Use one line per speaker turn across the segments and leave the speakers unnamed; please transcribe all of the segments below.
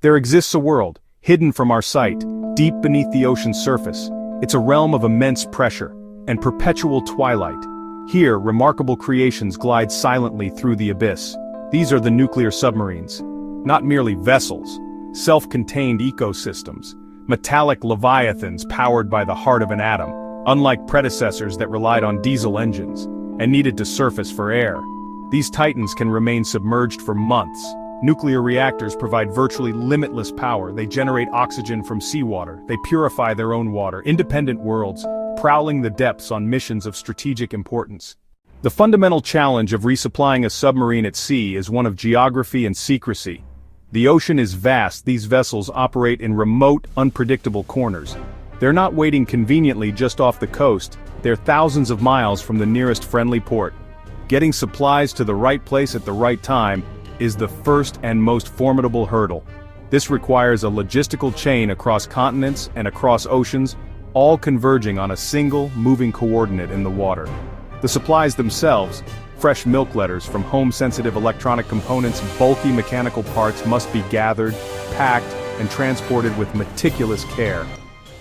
There exists a world, hidden from our sight, deep beneath the ocean's surface. It's a realm of immense pressure and perpetual twilight. Here, remarkable creations glide silently through the abyss. These are the nuclear submarines. Not merely vessels, self-contained ecosystems, metallic leviathans powered by the heart of an atom, unlike predecessors that relied on diesel engines and needed to surface for air. These titans can remain submerged for months. Nuclear reactors provide virtually limitless power. They generate oxygen from seawater. They purify their own water. Independent worlds, prowling the depths on missions of strategic importance. The fundamental challenge of resupplying a submarine at sea is one of geography and secrecy. The ocean is vast. These vessels operate in remote, unpredictable corners. They're not waiting conveniently just off the coast. They're thousands of miles from the nearest friendly port. Getting supplies to the right place at the right time is the first and most formidable hurdle. This requires a logistical chain across continents and across oceans, all converging on a single, moving coordinate in the water. The supplies themselves, fresh milk letters from home-sensitive electronic components, bulky mechanical parts must be gathered, packed, and transported with meticulous care.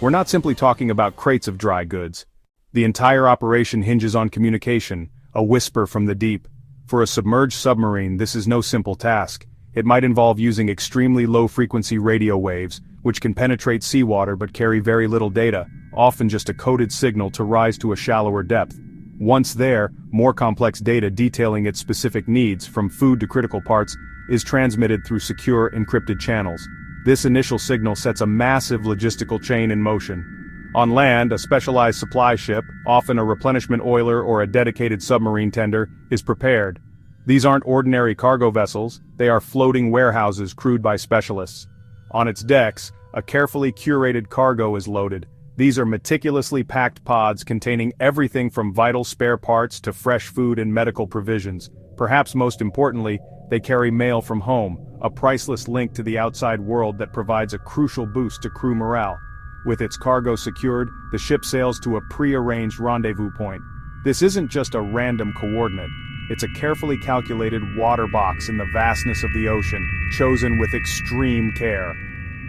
We're not simply talking about crates of dry goods. The entire operation hinges on communication, a whisper from the deep. For a submerged submarine, this is no simple task. It might involve using extremely low-frequency radio waves, which can penetrate seawater but carry very little data, often just a coded signal to rise to a shallower depth. Once there, more complex data detailing its specific needs, from food to critical parts, is transmitted through secure, encrypted channels. This initial signal sets a massive logistical chain in motion. On land, a specialized supply ship, often a replenishment oiler or a dedicated submarine tender, is prepared. These aren't ordinary cargo vessels, they are floating warehouses crewed by specialists. On its decks, a carefully curated cargo is loaded. These are meticulously packed pods containing everything from vital spare parts to fresh food and medical provisions. Perhaps most importantly, they carry mail from home, a priceless link to the outside world that provides a crucial boost to crew morale. With its cargo secured, the ship sails to a pre-arranged rendezvous point. This isn't just a random coordinate. It's a carefully calculated water box in the vastness of the ocean, chosen with extreme care.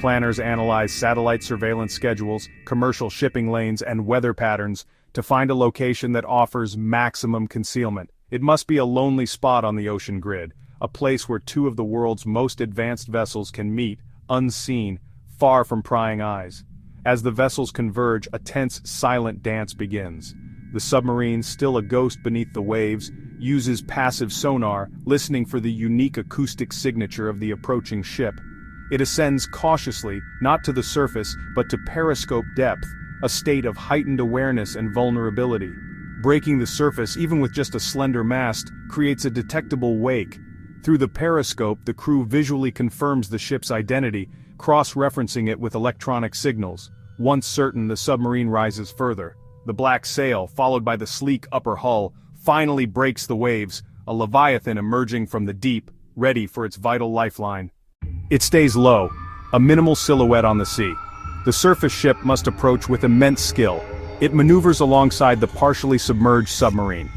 Planners analyze satellite surveillance schedules, commercial shipping lanes, and weather patterns to find a location that offers maximum concealment. It must be a lonely spot on the ocean grid, a place where two of the world's most advanced vessels can meet, unseen, far from prying eyes. As the vessels converge, a tense, silent dance begins. The submarine, still a ghost beneath the waves, uses passive sonar, listening for the unique acoustic signature of the approaching ship. It ascends cautiously, not to the surface, but to periscope depth, a state of heightened awareness and vulnerability. Breaking the surface, even with just a slender mast, creates a detectable wake. Through the periscope, the crew visually confirms the ship's identity, cross-referencing it with electronic signals. Once certain, the submarine rises further. The black sail, followed by the sleek upper hull, finally breaks the waves, a leviathan emerging from the deep, ready for its vital lifeline. It stays low, a minimal silhouette on the sea. The surface ship must approach with immense skill. It maneuvers alongside the partially submerged submarine.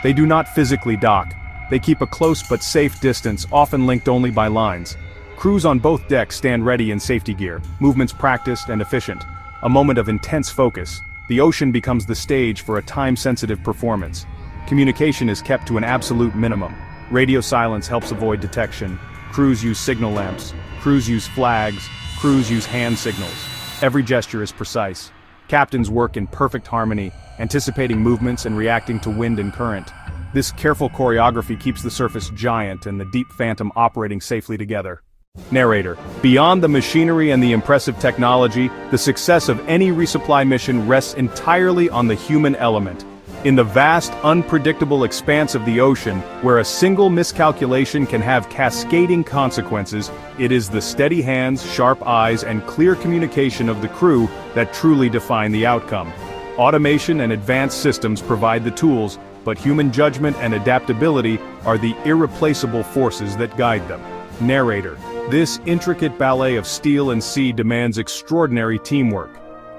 They do not physically dock. They keep a close but safe distance, often linked only by lines. Crews on both decks stand ready in safety gear, movements practiced and efficient. A moment of intense focus. The ocean becomes the stage for a time-sensitive performance. Communication is kept to an absolute minimum. Radio silence helps avoid detection. Crews use signal lamps. Crews use flags. Crews use hand signals. Every gesture is precise. Captains work in perfect harmony, anticipating movements and reacting to wind and current. This careful choreography keeps the surface giant and the deep phantom operating safely together. Narrator: beyond the machinery and the impressive technology, the success of any resupply mission rests entirely on the human element. In the vast, unpredictable expanse of the ocean, where a single miscalculation can have cascading consequences, it is the steady hands, sharp eyes, and clear communication of the crew that truly define the outcome. Automation and advanced systems provide the tools, but human judgment and adaptability are the irreplaceable forces that guide them. Narrator: this intricate ballet of steel and sea demands extraordinary teamwork.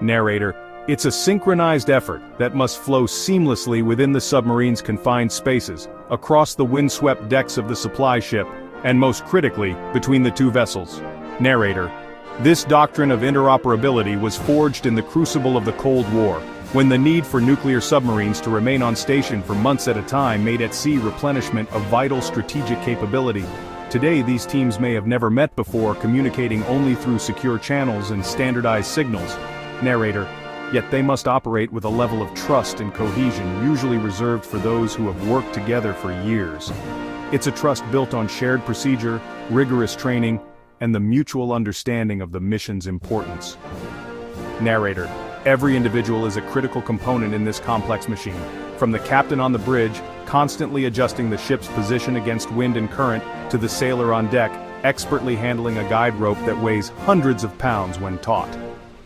Narrator: it's a synchronized effort that must flow seamlessly within the submarine's confined spaces, across the windswept decks of the supply ship, and most critically, between the two vessels. Narrator. This doctrine of interoperability was forged in the crucible of the Cold War, when the need for nuclear submarines to remain on station for months at a time made at-sea replenishment a vital strategic capability. Today these teams may have never met before, communicating only through secure channels and standardized signals. Narrator. Yet they must operate with a level of trust and cohesion usually reserved for those who have worked together for years. It's a trust built on shared procedure, rigorous training, and the mutual understanding of the mission's importance. Narrator. Every individual is a critical component in this complex machine, from the captain on the bridge, constantly adjusting the ship's position against wind and current, to the sailor on deck, expertly handling a guide rope that weighs hundreds of pounds when taut.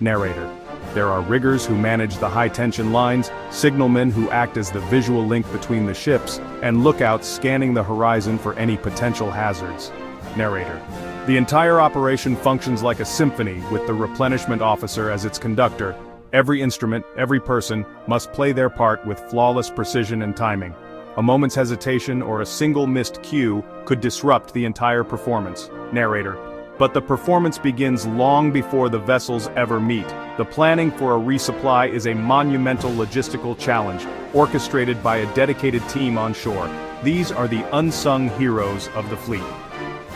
Narrator. There are riggers who manage the high-tension lines, signalmen who act as the visual link between the ships, and lookouts scanning the horizon for any potential hazards. Narrator. The entire operation functions like a symphony, with the replenishment officer as its conductor. Every instrument, every person, must play their part with flawless precision and timing. A moment's hesitation or a single missed cue could disrupt the entire performance. Narrator. But the performance begins long before the vessels ever meet. The planning for a resupply is a monumental logistical challenge, orchestrated by a dedicated team on shore. These are the unsung heroes of the fleet.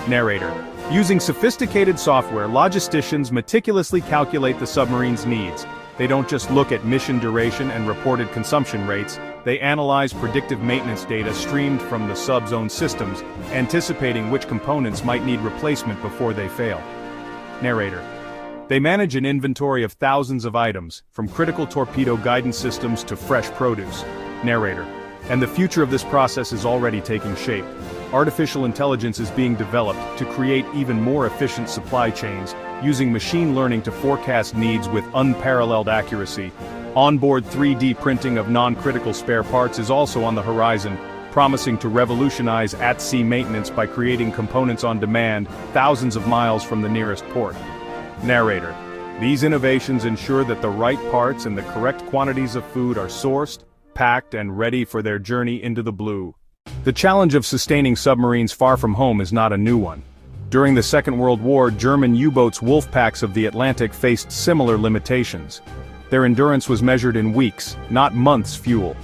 Narrator. Using sophisticated software, logisticians meticulously calculate the submarine's needs. They don't just look at mission duration and reported consumption rates, they analyze predictive maintenance data streamed from the sub's own systems, anticipating which components might need replacement before they fail. Narrator. They manage an inventory of thousands of items, from critical torpedo guidance systems to fresh produce. Narrator. And the future of this process is already taking shape. Artificial intelligence is being developed to create even more efficient supply chains, using machine learning to forecast needs with unparalleled accuracy. Onboard 3D printing of non-critical spare parts is also on the horizon, promising to revolutionize at-sea maintenance by creating components on demand, thousands of miles from the nearest port. Narrator. These innovations ensure that the right parts and the correct quantities of food are sourced, packed, and ready for their journey into the blue. The challenge of sustaining submarines far from home is not a new one. During the Second World War, German U-boats' wolf packs of the Atlantic faced similar limitations. Their endurance was measured in weeks, not months' fuel.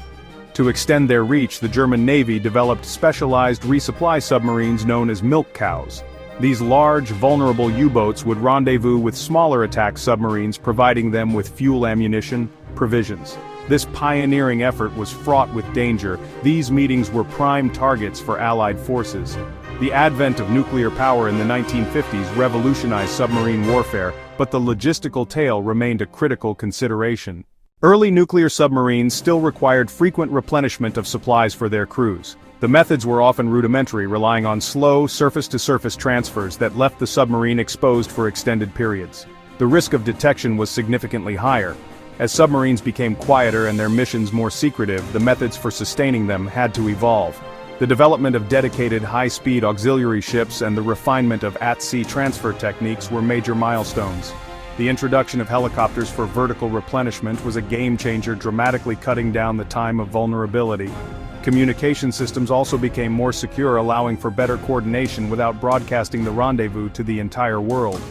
To extend their reach, the German Navy developed specialized resupply submarines known as milk cows. These large, vulnerable U-boats would rendezvous with smaller attack submarines, providing them with fuel, ammunition, provisions. This pioneering effort was fraught with danger. These meetings were prime targets for Allied forces. The advent of nuclear power in the 1950s revolutionized submarine warfare, but the logistical tail remained a critical consideration. Early nuclear submarines still required frequent replenishment of supplies for their crews. The methods were often rudimentary, relying on slow, surface-to-surface transfers that left the submarine exposed for extended periods. The risk of detection was significantly higher. As submarines became quieter and their missions more secretive, the methods for sustaining them had to evolve. The development of dedicated high-speed auxiliary ships and the refinement of at-sea transfer techniques were major milestones. The introduction of helicopters for vertical replenishment was a game-changer, dramatically cutting down the time of vulnerability. Communication systems also became more secure, allowing for better coordination without broadcasting the rendezvous to the entire world.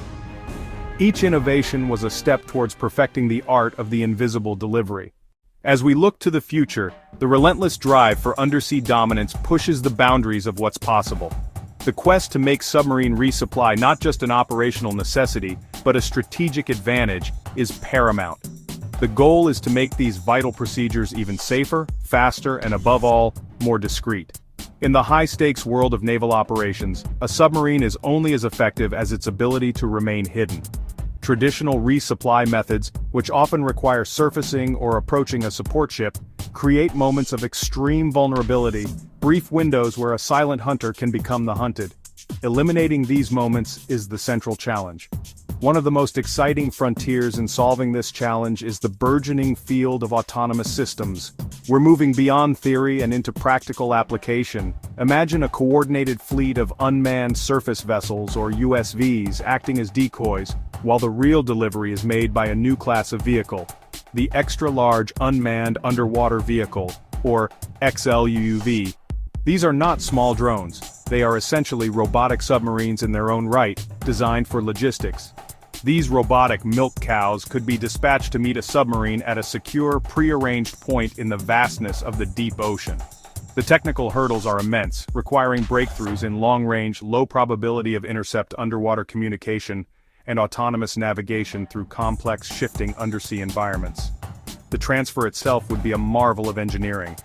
Each innovation was a step towards perfecting the art of the invisible delivery. As we look to the future, the relentless drive for undersea dominance pushes the boundaries of what's possible. The quest to make submarine resupply not just an operational necessity, but a strategic advantage, is paramount. The goal is to make these vital procedures even safer, faster, and above all, more discreet. In the high-stakes world of naval operations, a submarine is only as effective as its ability to remain hidden. Traditional resupply methods, which often require surfacing or approaching a support ship, create moments of extreme vulnerability, brief windows where a silent hunter can become the hunted. Eliminating these moments is the central challenge. One of the most exciting frontiers in solving this challenge is the burgeoning field of autonomous systems. We're moving beyond theory and into practical application. Imagine a coordinated fleet of unmanned surface vessels, or USVs, acting as decoys, while the real delivery is made by a new class of vehicle, the Extra-Large Unmanned Underwater Vehicle, or XLUUV. These are not small drones. They are essentially robotic submarines in their own right, designed for logistics. These robotic milk cows could be dispatched to meet a submarine at a secure, pre-arranged point in the vastness of the deep ocean. The technical hurdles are immense, requiring breakthroughs in long-range, low probability of intercept underwater communication and autonomous navigation through complex, shifting undersea environments. The transfer itself would be a marvel of engineering.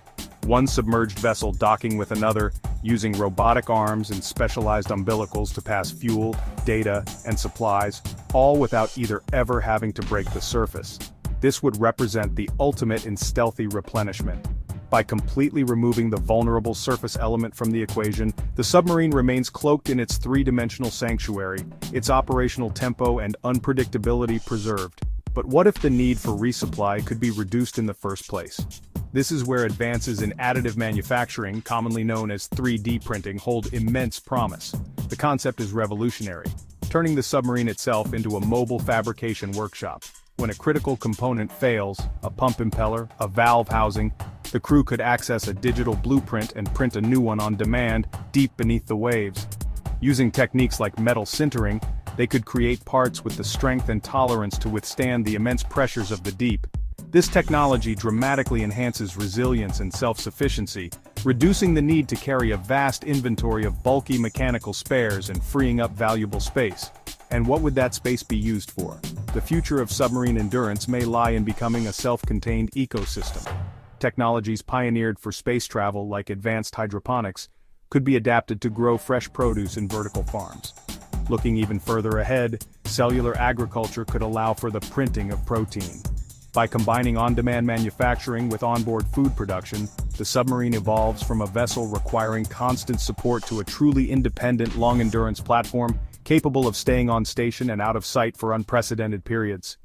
One submerged vessel docking with another, using robotic arms and specialized umbilicals to pass fuel, data, and supplies, all without either ever having to break the surface. This would represent the ultimate in stealthy replenishment. By completely removing the vulnerable surface element from the equation, the submarine remains cloaked in its three-dimensional sanctuary, its operational tempo and unpredictability preserved. But what if the need for resupply could be reduced in the first place? This is where advances in additive manufacturing, commonly known as 3D printing, hold immense promise. The concept is revolutionary, turning the submarine itself into a mobile fabrication workshop. When a critical component fails, a pump impeller, a valve housing, the crew could access a digital blueprint and print a new one on demand, deep beneath the waves. Using techniques like metal sintering, they could create parts with the strength and tolerance to withstand the immense pressures of the deep. This technology dramatically enhances resilience and self-sufficiency, reducing the need to carry a vast inventory of bulky mechanical spares and freeing up valuable space. And what would that space be used for? The future of submarine endurance may lie in becoming a self-contained ecosystem. Technologies pioneered for space travel, like advanced hydroponics, could be adapted to grow fresh produce in vertical farms. Looking even further ahead, cellular agriculture could allow for the printing of protein. By combining on-demand manufacturing with onboard food production, the submarine evolves from a vessel requiring constant support to a truly independent long-endurance platform, capable of staying on station and out of sight for unprecedented periods.